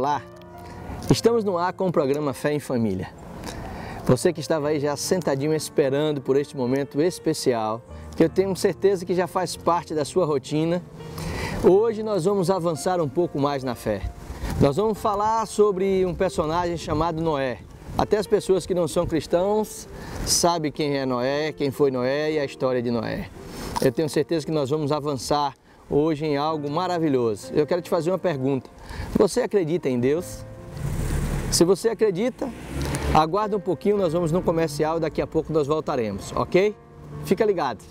Olá, estamos no ar com o programa Fé em Família. Você que estava aí já sentadinho esperando por este momento especial, que eu tenho certeza que já faz parte da sua rotina, hoje nós vamos avançar um pouco mais na fé. Nós vamos falar sobre um personagem chamado Noé. Até as pessoas que não são cristãos sabem quem é Noé, quem foi Noé e a história de Noé. Eu tenho certeza que nós vamos avançar hoje em algo maravilhoso. Eu quero te fazer uma pergunta. Você acredita em Deus? Se você acredita, aguarda um pouquinho, nós vamos no comercial e daqui a pouco nós voltaremos, ok? Fica ligado.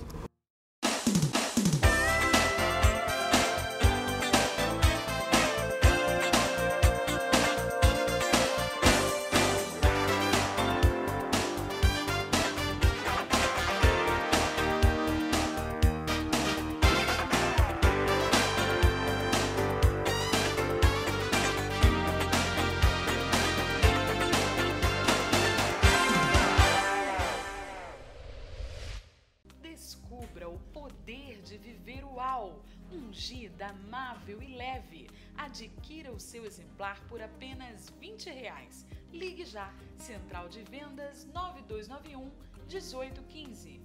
Descubra o poder de viver uau, ungida, amável e leve. Adquira o seu exemplar por apenas R$20. Ligue já, Central de Vendas 9291 1815.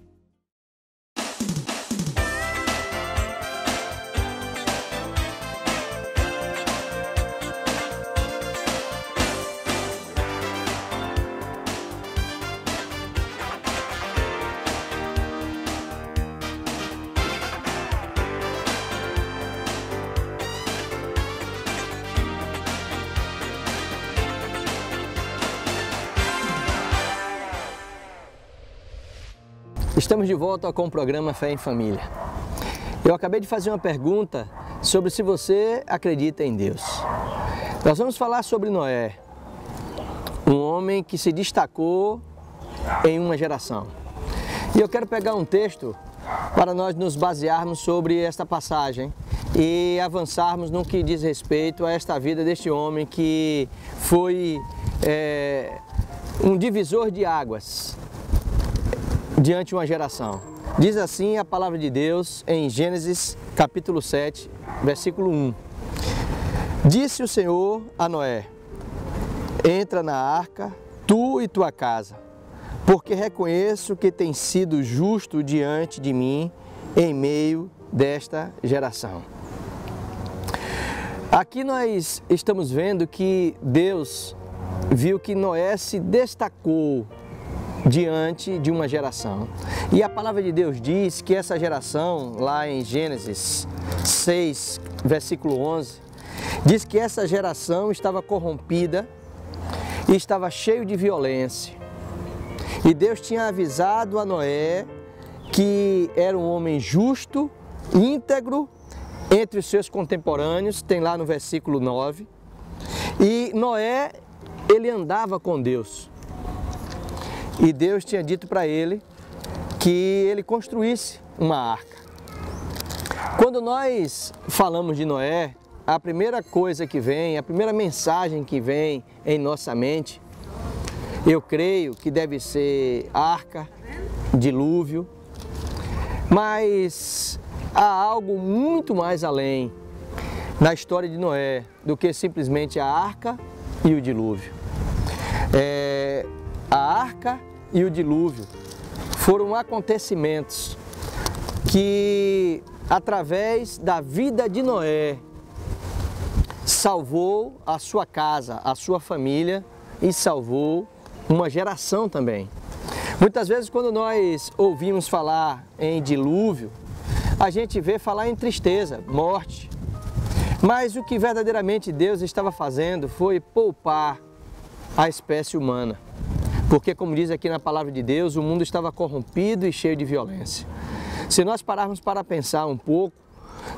Estamos de volta com o programa Fé em Família. Eu acabei de fazer uma pergunta sobre se você acredita em Deus. Nós vamos falar sobre Noé, um homem que se destacou em uma geração. E eu quero pegar um texto para nós nos basearmos sobre esta passagem e avançarmos no que diz respeito a esta vida deste homem que foi um divisor de águas diante de uma geração. Diz assim a palavra de Deus em Gênesis capítulo 7, versículo 1. Disse o Senhor a Noé: entra na arca, tu e tua casa, porque reconheço que tens sido justo diante de mim em meio desta geração. Aqui nós estamos vendo que Deus viu que Noé se destacou diante de uma geração. E a palavra de Deus diz que essa geração, lá em Gênesis 6, versículo 11, diz que essa geração estava corrompida e estava cheio de violência. E Deus tinha avisado a Noé que era um homem justo, íntegro, entre os seus contemporâneos, tem lá no versículo 9. E Noé, ele andava com Deus. E Deus tinha dito para ele que ele construísse uma arca. Quando nós falamos de Noé, a primeira coisa que vem, a primeira mensagem que vem em nossa mente, eu creio que deve ser arca, dilúvio, mas há algo muito mais além na história de Noé do que simplesmente a arca e o dilúvio. A arca e o dilúvio foram acontecimentos que, através da vida de Noé, salvou a sua casa, a sua família e salvou uma geração também. Muitas vezes, quando nós ouvimos falar em dilúvio, a gente vê falar em tristeza, morte. Mas o que verdadeiramente Deus estava fazendo foi poupar a espécie humana. Porque, como diz aqui na palavra de Deus, o mundo estava corrompido e cheio de violência. Se nós pararmos para pensar um pouco,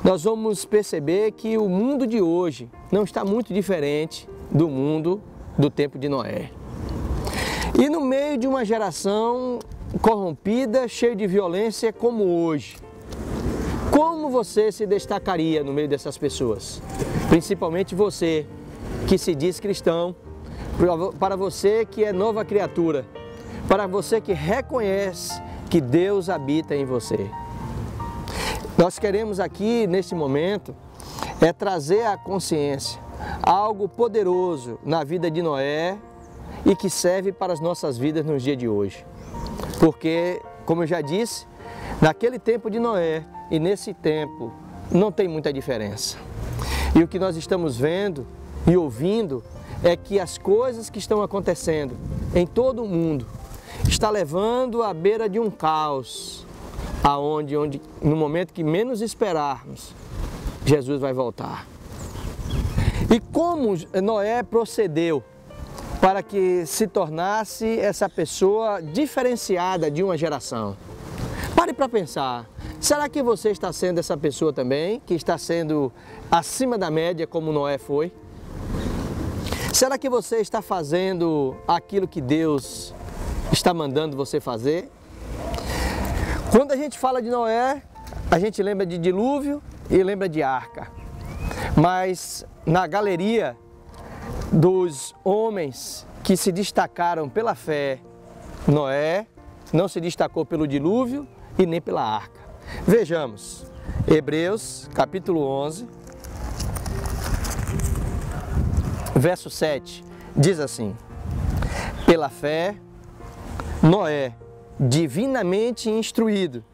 nós vamos perceber que o mundo de hoje não está muito diferente do mundo do tempo de Noé. E no meio de uma geração corrompida, cheia de violência como hoje, como você se destacaria no meio dessas pessoas? Principalmente você que se diz cristão, para você que é nova criatura, para você que reconhece que Deus habita em você. Nós queremos aqui, nesse momento, trazer à consciência algo poderoso na vida de Noé e que serve para as nossas vidas nos dias de hoje. Porque, como eu já disse, naquele tempo de Noé e nesse tempo não tem muita diferença. E o que nós estamos vendo e ouvindo é que as coisas que estão acontecendo em todo o mundo está levando à beira de um caos, onde no momento que menos esperarmos, Jesus vai voltar. E como Noé procedeu para que se tornasse essa pessoa diferenciada de uma geração? Pare para pensar, será que você está sendo essa pessoa também, que está sendo acima da média como Noé foi? Será que você está fazendo aquilo que Deus está mandando você fazer? Quando a gente fala de Noé, a gente lembra de dilúvio e lembra de arca. Mas na galeria dos homens que se destacaram pela fé, Noé não se destacou pelo dilúvio e nem pela arca. Vejamos, Hebreus capítulo 11, verso 7, diz assim: pela fé, Noé, divinamente instruído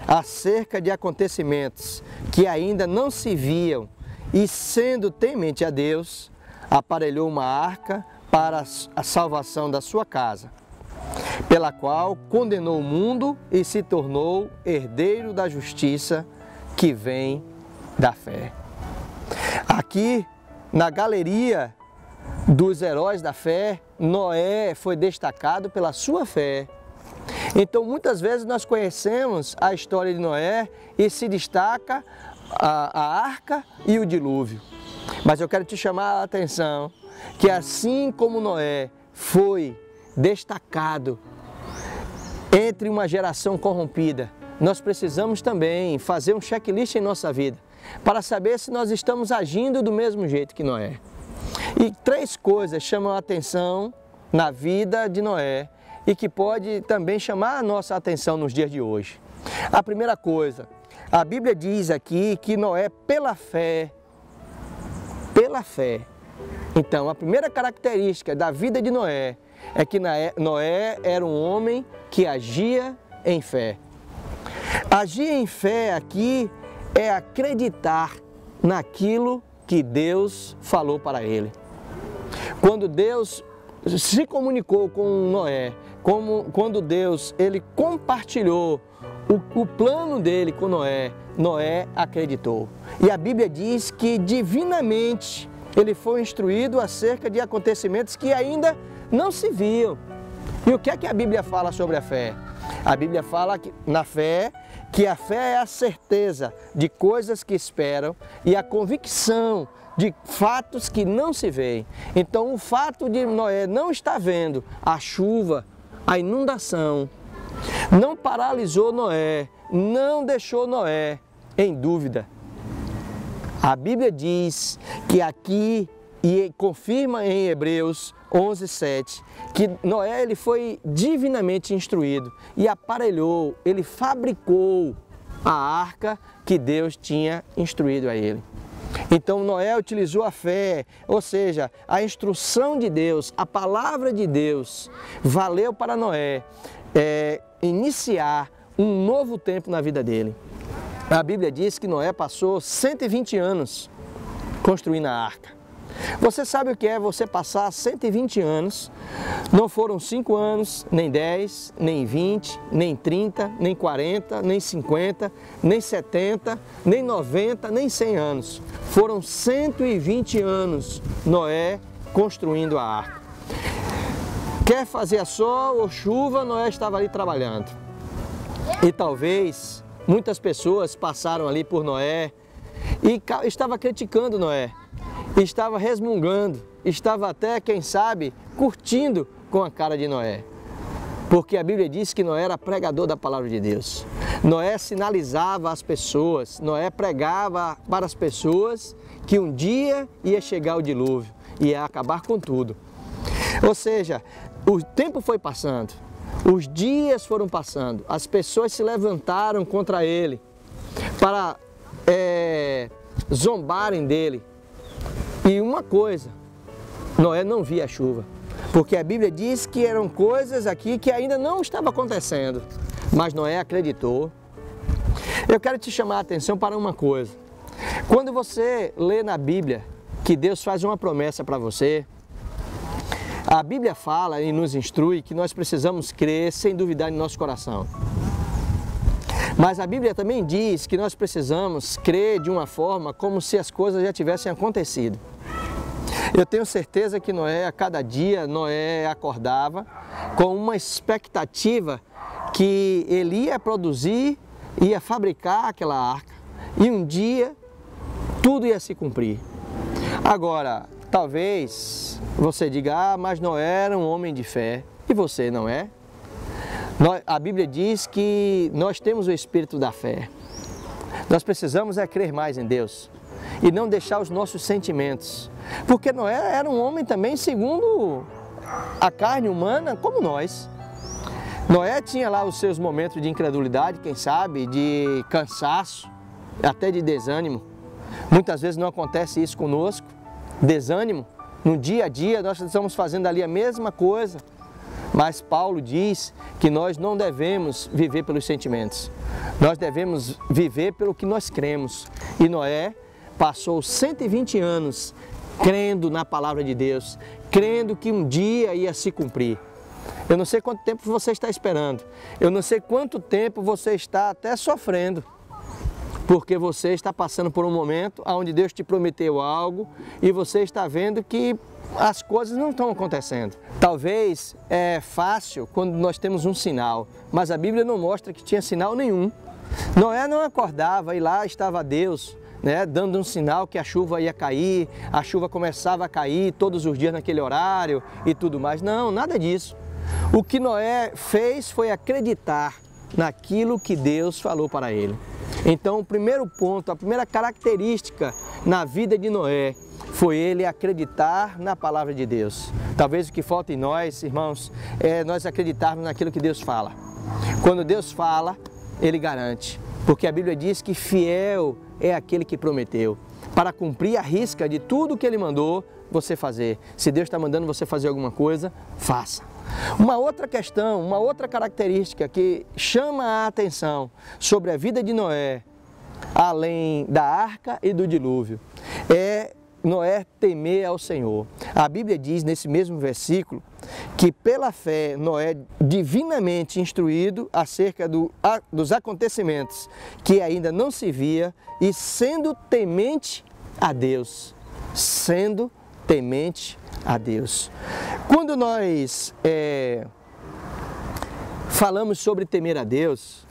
acerca de acontecimentos que ainda não se viam e sendo temente a Deus, aparelhou uma arca para a salvação da sua casa, pela qual condenou o mundo e se tornou herdeiro da justiça que vem da fé. Aqui, na galeria dos heróis da fé, Noé foi destacado pela sua fé. Então, muitas vezes nós conhecemos a história de Noé e se destaca a arca e o dilúvio. Mas eu quero te chamar a atenção que assim como Noé foi destacado entre uma geração corrompida, nós precisamos também fazer um checklist em nossa vida para saber se nós estamos agindo do mesmo jeito que Noé. E 3 coisas chamam a atenção na vida de Noé e que pode também chamar a nossa atenção nos dias de hoje. A primeira coisa, a Bíblia diz aqui que Noé, pela fé, então a primeira característica da vida de Noé é que Noé era um homem que agia em fé. Agir em fé aqui é acreditar naquilo que Deus falou para ele. Quando Deus se comunicou com Noé, quando Deus ele compartilhou o plano dele com Noé, Noé acreditou. E a Bíblia diz que divinamente ele foi instruído acerca de acontecimentos que ainda não se viam. E o que é que a Bíblia fala sobre a fé? A Bíblia fala na fé que a fé é a certeza de coisas que esperam e a convicção de fatos que não se veem. Então o fato de Noé não estar vendo a chuva, a inundação, não paralisou Noé, não deixou Noé em dúvida. A Bíblia diz que aqui, e confirma em Hebreus 11:7, que Noé ele foi divinamente instruído e aparelhou, ele fabricou a arca que Deus tinha instruído a ele. Então Noé utilizou a fé, ou seja, a instrução de Deus, a palavra de Deus, valeu para Noé iniciar um novo tempo na vida dele. A Bíblia diz que Noé passou 120 anos construindo a arca. Você sabe o que é você passar 120 anos? Não foram 5 anos, nem 10, nem 20, nem 30, nem 40, nem 50, nem 70, nem 90, nem 100 anos. Foram 120 anos Noé construindo a arca. Quer fazer sol ou chuva, Noé estava ali trabalhando. E talvez muitas pessoas passaram ali por Noé e estava criticando Noé. Estava resmungando, estava até, quem sabe, curtindo com a cara de Noé. Porque a Bíblia diz que Noé era pregador da palavra de Deus. Noé sinalizava às pessoas, Noé pregava para as pessoas que um dia ia chegar o dilúvio, ia acabar com tudo. Ou seja, o tempo foi passando, os dias foram passando, as pessoas se levantaram contra ele para zombarem dele. E uma coisa, Noé não via a chuva, porque a Bíblia diz que eram coisas aqui que ainda não estavam acontecendo, mas Noé acreditou. Eu quero te chamar a atenção para uma coisa. Quando você lê na Bíblia que Deus faz uma promessa para você, a Bíblia fala e nos instrui que nós precisamos crer sem duvidar em nosso coração. Mas a Bíblia também diz que nós precisamos crer de uma forma como se as coisas já tivessem acontecido. Eu tenho certeza que Noé, a cada dia, Noé acordava com uma expectativa que ele ia produzir, ia fabricar aquela arca e um dia tudo ia se cumprir. Agora, talvez você diga, mas Noé era um homem de fé e você não é? A Bíblia diz que nós temos o espírito da fé. Nós precisamos crer mais em Deus e não deixar os nossos sentimentos. Porque Noé era um homem também segundo a carne humana, como nós. Noé tinha lá os seus momentos de incredulidade, quem sabe, de cansaço, até de desânimo. Muitas vezes não acontece isso conosco, desânimo. No dia a dia nós estamos fazendo ali a mesma coisa. Mas Paulo diz que nós não devemos viver pelos sentimentos. Nós devemos viver pelo que nós cremos. E Noé passou 120 anos crendo na palavra de Deus, crendo que um dia ia se cumprir. Eu não sei quanto tempo você está esperando. Eu não sei quanto tempo você está até sofrendo. Porque você está passando por um momento onde Deus te prometeu algo e você está vendo que as coisas não estão acontecendo. Talvez é fácil quando nós temos um sinal, mas a Bíblia não mostra que tinha sinal nenhum. Noé não acordava e lá estava Deus, dando um sinal que a chuva ia cair, a chuva começava a cair todos os dias naquele horário e tudo mais. Não, nada disso. O que Noé fez foi acreditar naquilo que Deus falou para ele. Então, o primeiro ponto, a primeira característica na vida de Noé foi ele acreditar na palavra de Deus. Talvez o que falta em nós, irmãos, é nós acreditarmos naquilo que Deus fala. Quando Deus fala, Ele garante, porque a Bíblia diz que fiel é aquele que prometeu, para cumprir a risca de tudo que Ele mandou você fazer. Se Deus está mandando você fazer alguma coisa, faça. Uma outra questão, uma outra característica que chama a atenção sobre a vida de Noé, além da arca e do dilúvio, é Noé temer ao Senhor. A Bíblia diz nesse mesmo versículo que pela fé Noé, divinamente instruído acerca dos acontecimentos que ainda não se via e sendo temente a Deus, sendo temente a Deus. Quando nós falamos sobre temer a Deus,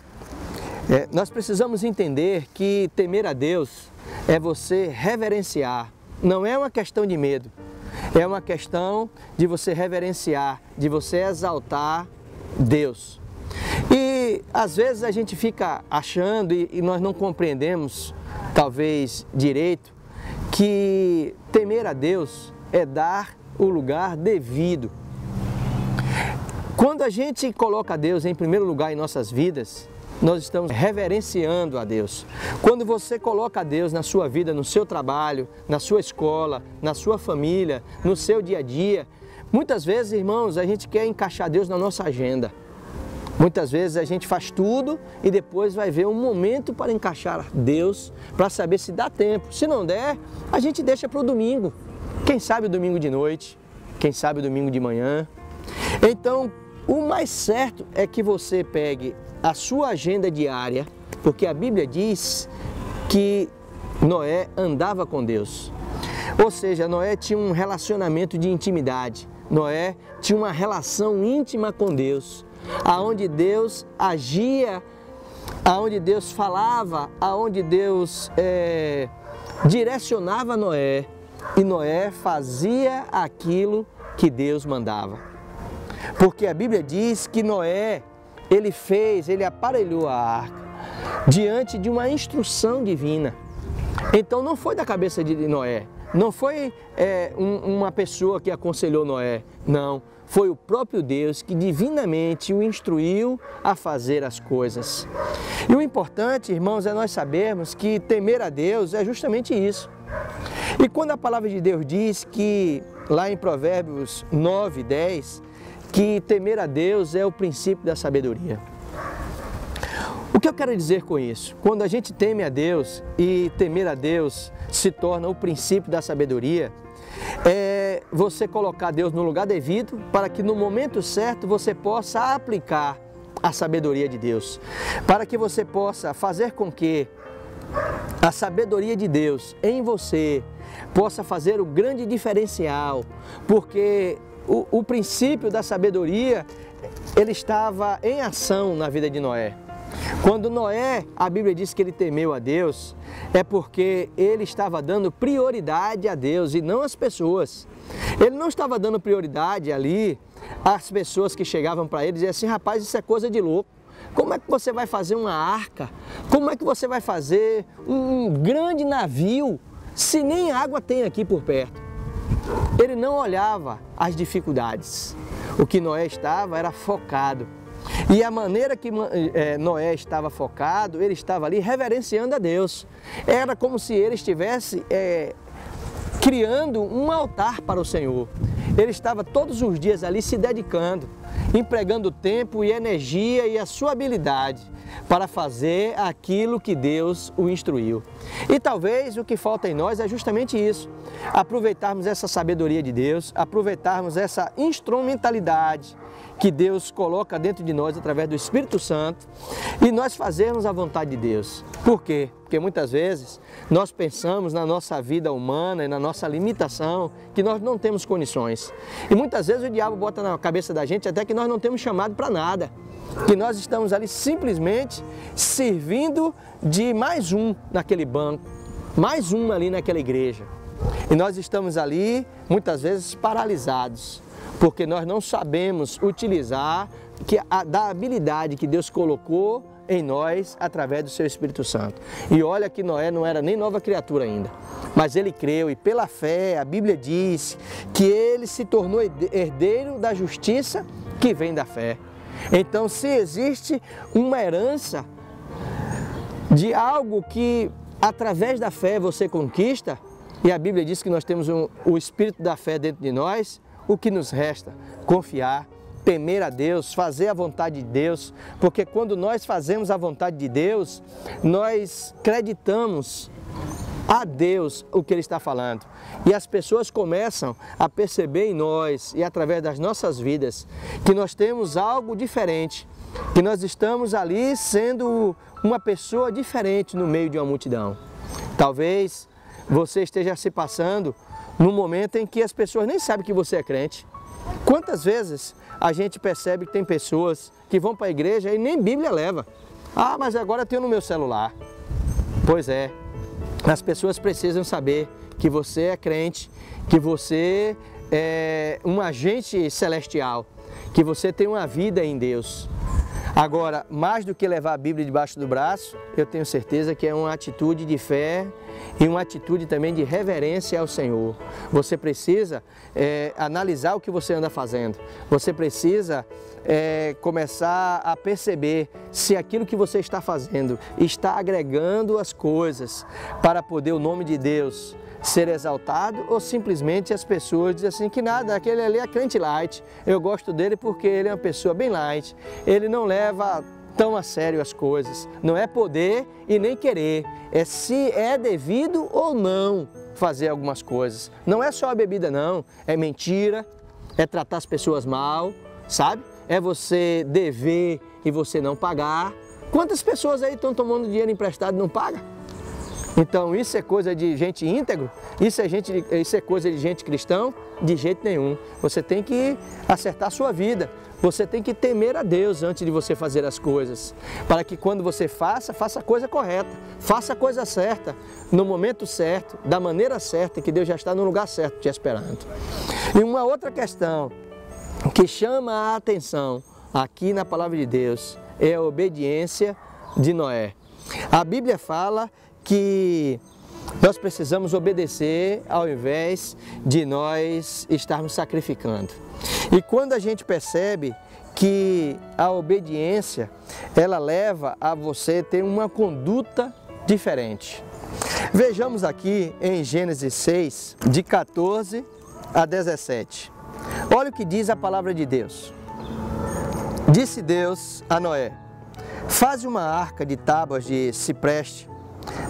nós precisamos entender que temer a Deus é você reverenciar. Não é uma questão de medo, é uma questão de você reverenciar, de você exaltar Deus. E às vezes a gente fica achando e nós não compreendemos, talvez direito, que temer a Deus é dar o lugar devido. Quando a gente coloca Deus em primeiro lugar em nossas vidas, nós estamos reverenciando a Deus. Quando você coloca Deus na sua vida, no seu trabalho, na sua escola, na sua família, no seu dia a dia, muitas vezes, irmãos, a gente quer encaixar Deus na nossa agenda. Muitas vezes a gente faz tudo e depois vai ver um momento para encaixar Deus, para saber se dá tempo. Se não der, a gente deixa para o domingo. Quem sabe o domingo de noite, quem sabe o domingo de manhã. Então, o mais certo é que você pegue a sua agenda diária, porque a Bíblia diz que Noé andava com Deus. Ou seja, Noé tinha um relacionamento de intimidade. Noé tinha uma relação íntima com Deus, aonde Deus agia, aonde Deus falava, aonde Deus direcionava Noé, e Noé fazia aquilo que Deus mandava. Porque a Bíblia diz que Noé, ele aparelhou a arca diante de uma instrução divina. Então não foi da cabeça de Noé, não foi uma pessoa que aconselhou Noé, não. Foi o próprio Deus que divinamente o instruiu a fazer as coisas. E o importante, irmãos, é nós sabermos que temer a Deus é justamente isso. E quando a palavra de Deus diz que, lá em Provérbios 9, 10, que temer a Deus é o princípio da sabedoria. O que eu quero dizer com isso? Quando a gente teme a Deus e temer a Deus se torna o princípio da sabedoria, é você colocar Deus no lugar devido para que no momento certo você possa aplicar a sabedoria de Deus, para que você possa fazer com que a sabedoria de Deus em você possa fazer o grande diferencial, porque o princípio da sabedoria, ele estava em ação na vida de Noé. Quando Noé, a Bíblia diz que ele temeu a Deus, é porque ele estava dando prioridade a Deus e não às pessoas. Ele não estava dando prioridade ali às pessoas que chegavam para ele e diziam assim: rapaz, isso é coisa de louco. Como é que você vai fazer uma arca? Como é que você vai fazer um grande navio se nem água tem aqui por perto? Ele não olhava as dificuldades. O que Noé estava era focado. E a maneira que Noé estava focado, ele estava ali reverenciando a Deus. Era como se ele estivesse criando um altar para o Senhor. Ele estava todos os dias ali se dedicando, empregando tempo e energia e a sua habilidade para fazer aquilo que Deus o instruiu. E talvez o que falta em nós é justamente isso: aproveitarmos essa sabedoria de Deus, aproveitarmos essa instrumentalidade que Deus coloca dentro de nós através do Espírito Santo e nós fazermos a vontade de Deus. Por quê? Porque muitas vezes nós pensamos na nossa vida humana e na nossa limitação que nós não temos condições. E muitas vezes o diabo bota na cabeça da gente até que nós não temos chamado para nada, que nós estamos ali simplesmente servindo de mais um naquele banco, mais um ali naquela igreja. E nós estamos ali muitas vezes paralisados, porque nós não sabemos utilizar da habilidade que Deus colocou em nós através do seu Espírito Santo. E olha que Noé não era nem nova criatura ainda, mas ele creu e pela fé a Bíblia diz que ele se tornou herdeiro da justiça que vem da fé. Então, se existe uma herança de algo que através da fé você conquista, e a Bíblia diz que nós temos o Espírito da fé dentro de nós, o que nos resta? Confiar, temer a Deus, fazer a vontade de Deus, porque quando nós fazemos a vontade de Deus, nós acreditamos a Deus o que Ele está falando. E as pessoas começam a perceber em nós e através das nossas vidas que nós temos algo diferente, que nós estamos ali sendo uma pessoa diferente no meio de uma multidão. Talvez você esteja se passando num momento em que as pessoas nem sabem que você é crente. Quantas vezes a gente percebe que tem pessoas que vão para a igreja e nem Bíblia leva. Ah, mas agora eu tenho no meu celular. Pois é, as pessoas precisam saber que você é crente, que você é um agente celestial, que você tem uma vida em Deus. Agora, mais do que levar a Bíblia debaixo do braço, eu tenho certeza que é uma atitude de fé e uma atitude também de reverência ao Senhor. Você precisa analisar o que você anda fazendo. Você precisa começar a perceber se aquilo que você está fazendo está agregando as coisas para poder o nome de Deus ser exaltado, ou simplesmente as pessoas dizem assim que nada, aquele ali é crente light, eu gosto dele porque ele é uma pessoa bem light, ele não leva tão a sério as coisas. Não é poder e nem querer, é se é devido ou não fazer algumas coisas. Não é só a bebida não, é mentira, é tratar as pessoas mal, sabe? É você dever e você não pagar. Quantas pessoas aí estão tomando dinheiro emprestado e não pagam? Então isso é coisa de gente íntegro? Isso é coisa de gente cristão? De jeito nenhum. Você tem que acertar a sua vida. Você tem que temer a Deus antes de você fazer as coisas. Para que quando você faça a coisa correta. Faça a coisa certa, no momento certo, da maneira certa, que Deus já está no lugar certo te esperando. E uma outra questão que chama a atenção aqui na palavra de Deus é a obediência de Noé. A Bíblia fala que nós precisamos obedecer ao invés de nós estarmos sacrificando. E quando a gente percebe que a obediência, ela leva a você ter uma conduta diferente. Vejamos aqui em Gênesis 6, de 14 a 17. Olha o que diz a palavra de Deus. Disse Deus a Noé: faze uma arca de tábuas de cipreste,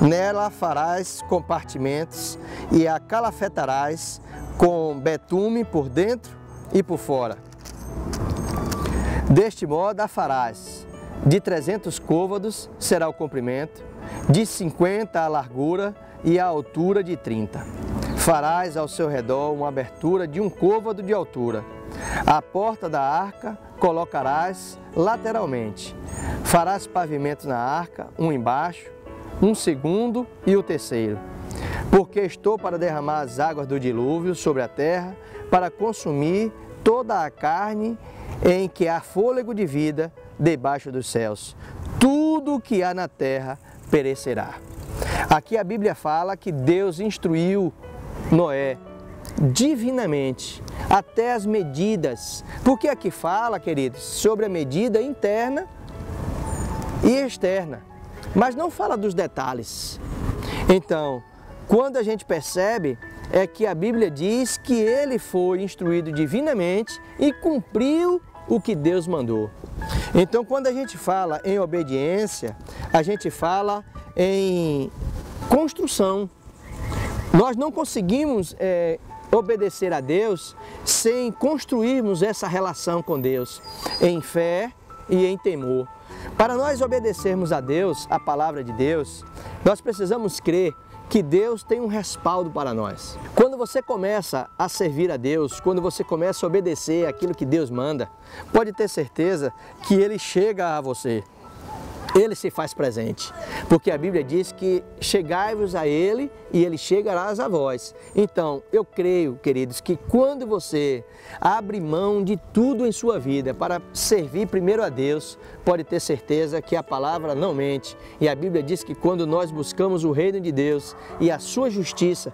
nela farás compartimentos e a calafetarás com betume por dentro e por fora. Deste modo a farás. De 300 côvados será o comprimento, de 50 a largura e a altura de 30. Farás ao seu redor uma abertura de 1 côvado de altura. A porta da arca colocarás lateralmente. Farás pavimentos na arca, um embaixo, um segundo e o terceiro. Porque estou para derramar as águas do dilúvio sobre a terra, para consumir toda a carne em que há fôlego de vida debaixo dos céus. Tudo o que há na terra perecerá. Aqui a Bíblia fala que Deus instruiu Noé divinamente, até as medidas. Porque aqui fala, queridos, sobre a medida interna e externa, mas não fala dos detalhes. Então, quando a gente percebe, é que a Bíblia diz que ele foi instruído divinamente e cumpriu o que Deus mandou. Então, quando a gente fala em obediência, a gente fala em construção. Nós não conseguimos obedecer a Deus sem construirmos essa relação com Deus, em fé e em temor. Para nós obedecermos a Deus, a palavra de Deus, nós precisamos crer que Deus tem um respaldo para nós. Quando você começa a servir a Deus, quando você começa a obedecer aquilo que Deus manda, pode ter certeza que Ele chega a você. Ele se faz presente, porque a Bíblia diz que chegai-vos a Ele e Ele chegará a vós. Então, eu creio, queridos, que quando você abre mão de tudo em sua vida para servir primeiro a Deus, pode ter certeza que a palavra não mente. E a Bíblia diz que quando nós buscamos o reino de Deus e a sua justiça,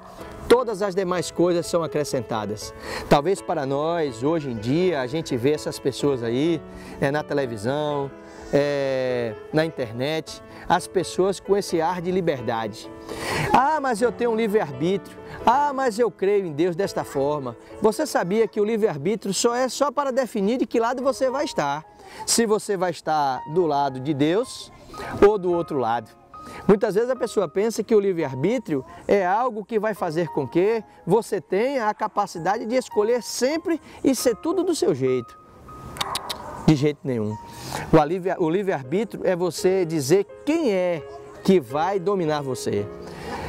todas as demais coisas são acrescentadas. Talvez para nós, hoje em dia, a gente vê essas pessoas aí na televisão, na internet, as pessoas com esse ar de liberdade. Ah, mas eu tenho um livre-arbítrio. Ah, mas eu creio em Deus desta forma. Você sabia que o livre-arbítrio só é para definir de que lado você vai estar? Se você vai estar do lado de Deus ou do outro lado. Muitas vezes a pessoa pensa que o livre-arbítrio é algo que vai fazer com que você tenha a capacidade de escolher sempre e ser tudo do seu jeito. De jeito nenhum. O livre-arbítrio é você dizer quem é que vai dominar você.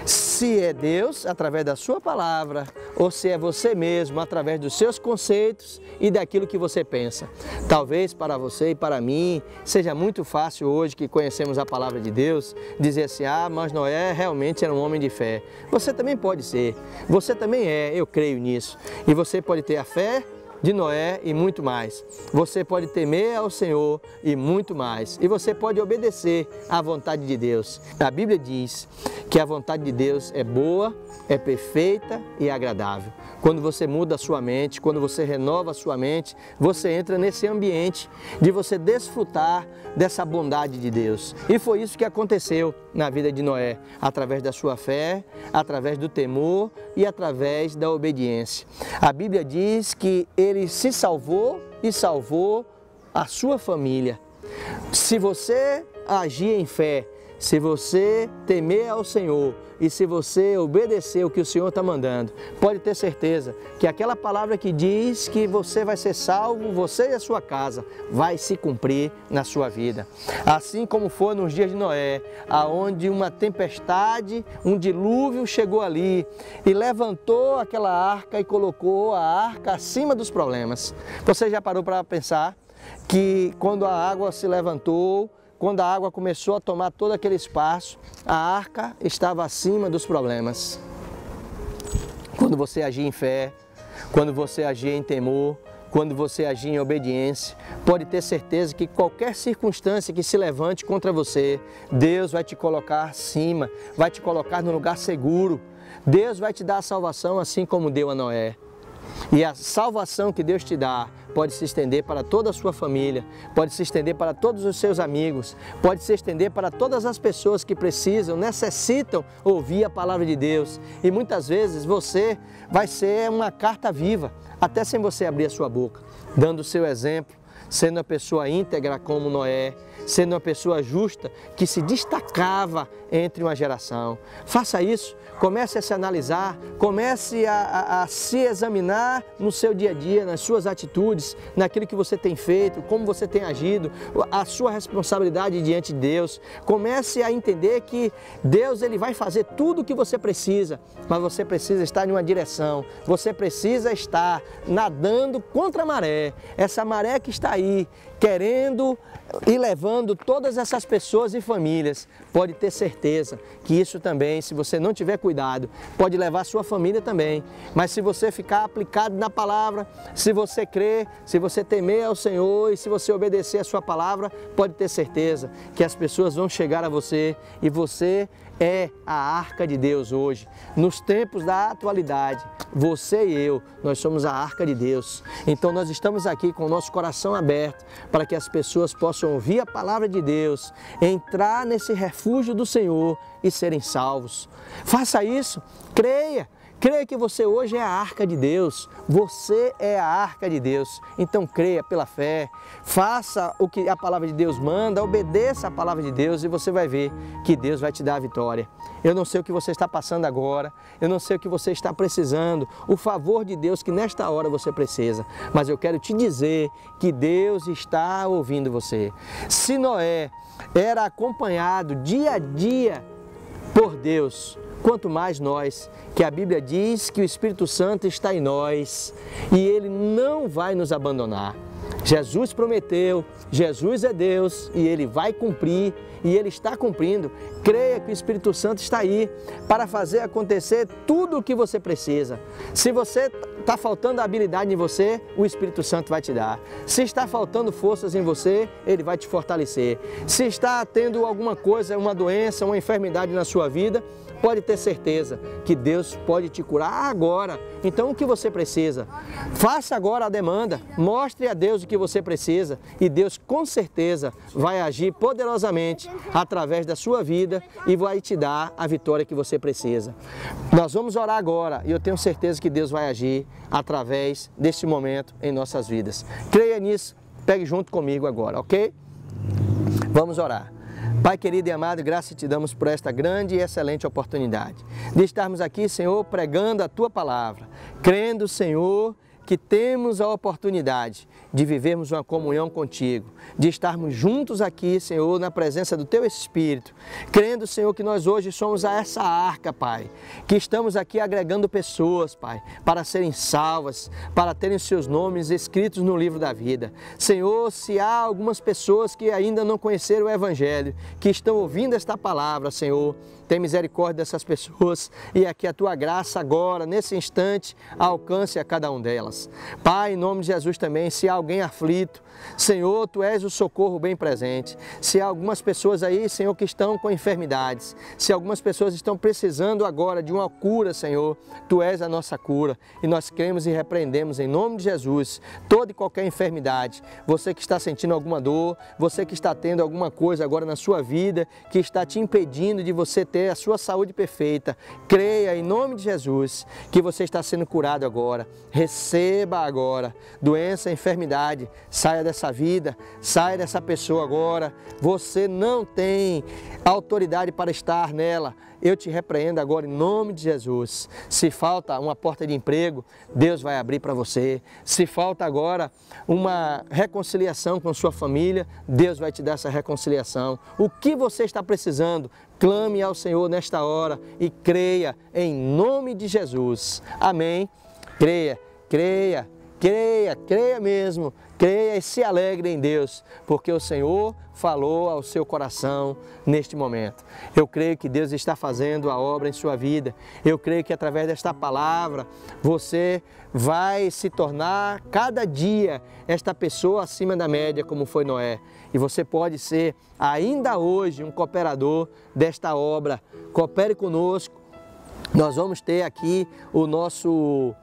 Se é Deus, através da sua palavra, ou se é você mesmo, através dos seus conceitos e daquilo que você pensa. Talvez para você e para mim seja muito fácil hoje que conhecemos a palavra de Deus, dizer assim, ah, mas Noé realmente era um homem de fé. Você também pode ser, você também é, eu creio nisso. E você pode ter a fé de Noé e muito mais. Você pode temer ao Senhor e muito mais. E você pode obedecer à vontade de Deus. A Bíblia diz que a vontade de Deus é boa, é perfeita e agradável. Quando você muda a sua mente, quando você renova a sua mente, você entra nesse ambiente de você desfrutar dessa bondade de Deus. E foi isso que aconteceu na vida de Noé, através da sua fé, através do temor e através da obediência. A Bíblia diz que ele se salvou e salvou a sua família. Se você agir em fé, se você temer ao Senhor e se você obedecer o que o Senhor está mandando, pode ter certeza que aquela palavra que diz que você vai ser salvo, você e a sua casa, vai se cumprir na sua vida. Assim como foi nos dias de Noé, aonde uma tempestade, um dilúvio chegou ali e levantou aquela arca e colocou a arca acima dos problemas. Você já parou para pensar que quando a água se levantou, quando a água começou a tomar todo aquele espaço, a arca estava acima dos problemas. Quando você agir em fé, quando você agir em temor, quando você agir em obediência, pode ter certeza que qualquer circunstância que se levante contra você, Deus vai te colocar acima, vai te colocar no lugar seguro. Deus vai te dar a salvação assim como deu a Noé. E a salvação que Deus te dá pode se estender para toda a sua família, pode se estender para todos os seus amigos, pode se estender para todas as pessoas que precisam, necessitam ouvir a palavra de Deus. E muitas vezes você vai ser uma carta viva, até sem você abrir a sua boca, dando o seu exemplo, sendo uma pessoa íntegra como Noé, sendo uma pessoa justa que se destacava entre uma geração. Faça isso, comece a se analisar, comece a se examinar no seu dia a dia, nas suas atitudes, naquilo que você tem feito, como você tem agido, a sua responsabilidade diante de Deus. Comece a entender que Deus ele vai fazer tudo o que você precisa, mas você precisa estar em uma direção, você precisa estar nadando contra a maré, essa maré que está aí, querendo e levando todas essas pessoas e famílias. Pode ter certeza que isso também, se você não tiver cuidado, pode levar a sua família também. Mas se você ficar aplicado na palavra, se você crer, se você temer ao Senhor e se você obedecer a sua palavra, pode ter certeza que as pessoas vão chegar a você e você é a arca de Deus hoje. Nos tempos da atualidade, você e eu, nós somos a arca de Deus. Então nós estamos aqui com o nosso coração aberto para que as pessoas possam ouvir a palavra de Deus, entrar nesse refúgio do Senhor e serem salvos. Faça isso, creia. Creia que você hoje é a arca de Deus, você é a arca de Deus, então creia pela fé, faça o que a palavra de Deus manda, obedeça a palavra de Deus e você vai ver que Deus vai te dar a vitória. Eu não sei o que você está passando agora, eu não sei o que você está precisando, o favor de Deus que nesta hora você precisa, mas eu quero te dizer que Deus está ouvindo você. Se Noé era acompanhado dia a dia por Deus, quanto mais nós, que a Bíblia diz que o Espírito Santo está em nós e Ele não vai nos abandonar. Jesus prometeu, Jesus é Deus e Ele vai cumprir e Ele está cumprindo. Creia que o Espírito Santo está aí para fazer acontecer tudo o que você precisa. Se você está faltando habilidade em você, o Espírito Santo vai te dar. Se está faltando forças em você, Ele vai te fortalecer. Se está tendo alguma coisa, uma doença, uma enfermidade na sua vida, pode ter certeza que Deus pode te curar agora. Então o que você precisa? Faça agora a demanda, mostre a Deus o que você precisa e Deus com certeza vai agir poderosamente através da sua vida e vai te dar a vitória que você precisa. Nós vamos orar agora e eu tenho certeza que Deus vai agir através deste momento em nossas vidas. Creia nisso, pegue junto comigo agora, ok? Vamos orar. Pai querido e amado, graças te damos por esta grande e excelente oportunidade de estarmos aqui, Senhor, pregando a Tua palavra, crendo, Senhor, que temos a oportunidade de vivermos uma comunhão contigo, de estarmos juntos aqui, Senhor, na presença do Teu Espírito, crendo, Senhor, que nós hoje somos essa arca, Pai, que estamos aqui agregando pessoas, Pai, para serem salvas, para terem seus nomes escritos no livro da vida. Senhor, se há algumas pessoas que ainda não conheceram o Evangelho, que estão ouvindo esta palavra, Senhor, tem misericórdia dessas pessoas e aqui a Tua graça agora, nesse instante, alcance a cada um delas. Pai, em nome de Jesus também, se há alguém aflito, Senhor, Tu és o socorro bem presente. Se há algumas pessoas aí, Senhor, que estão com enfermidades, se algumas pessoas estão precisando agora de uma cura, Senhor, Tu és a nossa cura e nós cremos e repreendemos em nome de Jesus toda e qualquer enfermidade. Você que está sentindo alguma dor, você que está tendo alguma coisa agora na sua vida que está te impedindo de você ter a sua saúde perfeita, creia em nome de Jesus que você está sendo curado agora. Receba agora doença, enfermidade, saia dessa vida, saia dessa pessoa agora. Você não tem autoridade para estar nela. Eu te repreendo agora em nome de Jesus. Se falta uma porta de emprego, Deus vai abrir para você. Se falta agora uma reconciliação com sua família, Deus vai te dar essa reconciliação. O que você está precisando, clame ao Senhor nesta hora e creia em nome de Jesus. Amém. Creia, creia, creia, creia mesmo. Creia e se alegre em Deus, porque o Senhor falou ao seu coração neste momento. Eu creio que Deus está fazendo a obra em sua vida. Eu creio que através desta palavra você vai se tornar cada dia esta pessoa acima da média, como foi Noé. E você pode ser ainda hoje um cooperador desta obra. Coopere conosco. Nós vamos ter aqui o nosso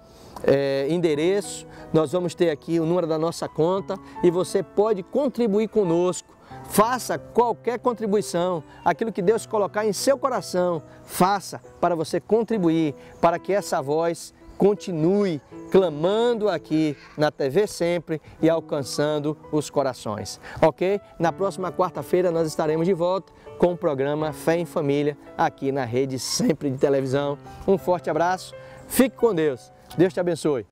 endereço, nós vamos ter aqui o número da nossa conta e você pode contribuir conosco. Faça qualquer contribuição, aquilo que Deus colocar em seu coração, faça para você contribuir, para que essa voz continue clamando aqui na TV Sempre e alcançando os corações, ok? Na próxima quarta-feira nós estaremos de volta com o programa Fé em Família aqui na Rede Sempre de Televisão. Um forte abraço, fique com Deus, Deus te abençoe.